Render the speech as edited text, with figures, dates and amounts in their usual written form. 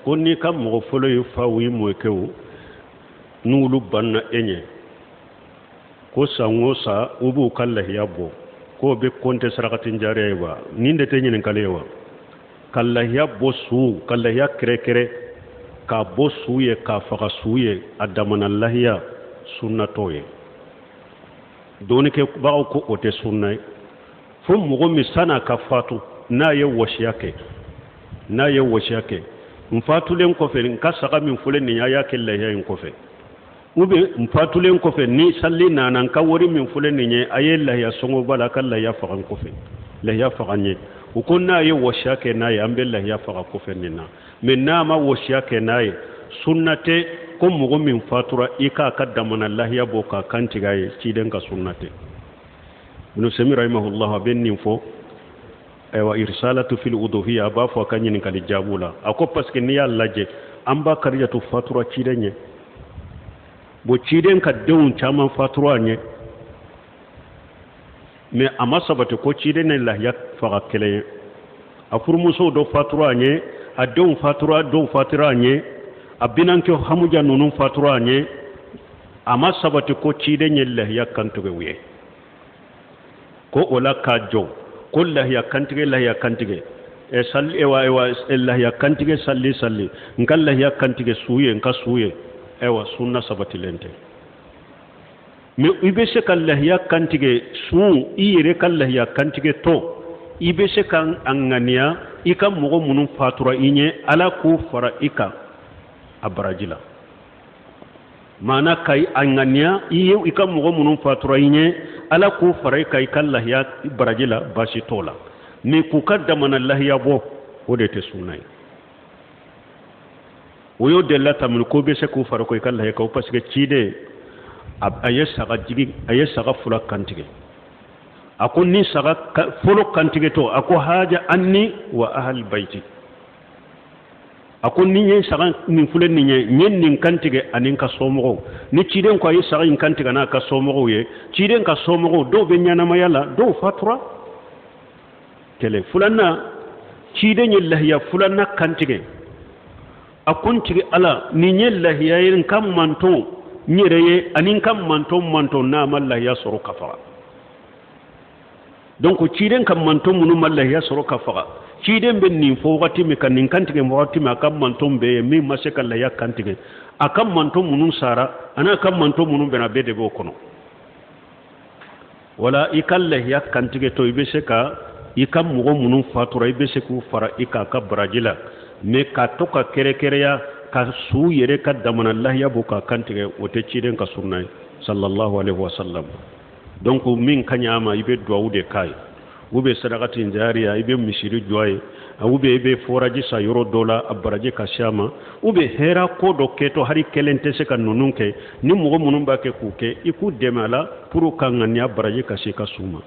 ko ni kam mo folo yu fawi mo kew nulu banna enye ko sango sa ubu kala yabo ko be konte sarakatin jarewa ninde tenyin kalewa kala yabo su kala ya kere ka bo suye ka faga suye adamana allahiya sunnatoye doni ke bawo ko ote sunnay fo mo mi sana ka fatu na ye washiyake mfatulen ko fe nka saka min fulen ni ya ke lahiya in ko fe ube mfatulen ko fe ni salli nanan ka wori min fulen ni aye lahiya songo bala kan lahiya fagan ko fe lahiya faganye ukunna ye washiyake na ye ambe lahiya faga ko fe nina men na ma washiyake na ye sunnate ko mo min fatura ika kaddamana lahiya bo ka kantiga ye ciden ka sunnate ibn sami rahimahullah ben ninfo aywa irsalatu fil uduhiyya ba fo kanyin kali jabula ako parce que ni yalla je amba kariyatu fatura cidenye bo ciden ka dewun chama fatura nye mais ama sabate ko ciden la yak faga kele afurmuso do fatura nye a dewun fatura do fatura nye abinanke hamuja nunun fatura nye ama sabate ko ciden la yak kantuge wiye ko ola kajo ko lahiya kantige e salli ewa lahiya kantige salli ngal lahiya kantige suye nka suye ewa sunna sabati lente me ibe se kal lahiya kantige su ire kal lahiya kantige to ibe se kan angania ika mogo munun fatura inye ala ku fara ika abrajila mana kai angania iye ika mogo munun fatura inye ala ku farai kai kallah ya barajila bashi tola me ku kaddama Allah ya bo wode te sunai woyo de la tamul ko be se ku fara ko kallah ya ko parce que cide ayesa ga jigi ayesa ga fula kantige ako ni saga folo kantige to ako haja anni wa ahli baiti ako ni yen saga min fulen ni nyen nin kantige anin ka somo ni ciden ko ay saga in kantiga na ka somo ye ciden ka somo do be nyana mayala do fatura tele fulanna ciden yillahiya fulanna kantige akun tige ala ni nyellahiya yin kam manto nyereye anin kam manto na mallahiya soro kafara donc ciden kam manto munu mallahiya soro kafara ciden ben nin fo wakati mi kan nin kantige mo wakati mi akam mantom be mi maseka la ya kantige akam mantom munun sara ana akam mantom munun bena bede go kono wala ikalle ya kantige to ibe seka ikam mo munun fatura ibe seku fara ika ka brajila me ka to ka kere ya ka su yere ka damana Allah ya buka kantige wote ciden ka sunnai sallallahu alaihi wasallam donc min kanyama ibe duwude kai ube sadaqatin jariya ibe mishiri joy ube ibe foraji sa yoro dola abaraje kashama ube hera ko do keto hari kelente se kan nununke ni mugo munun ba ke kuke iku demala puru kanganya abaraje kashika suma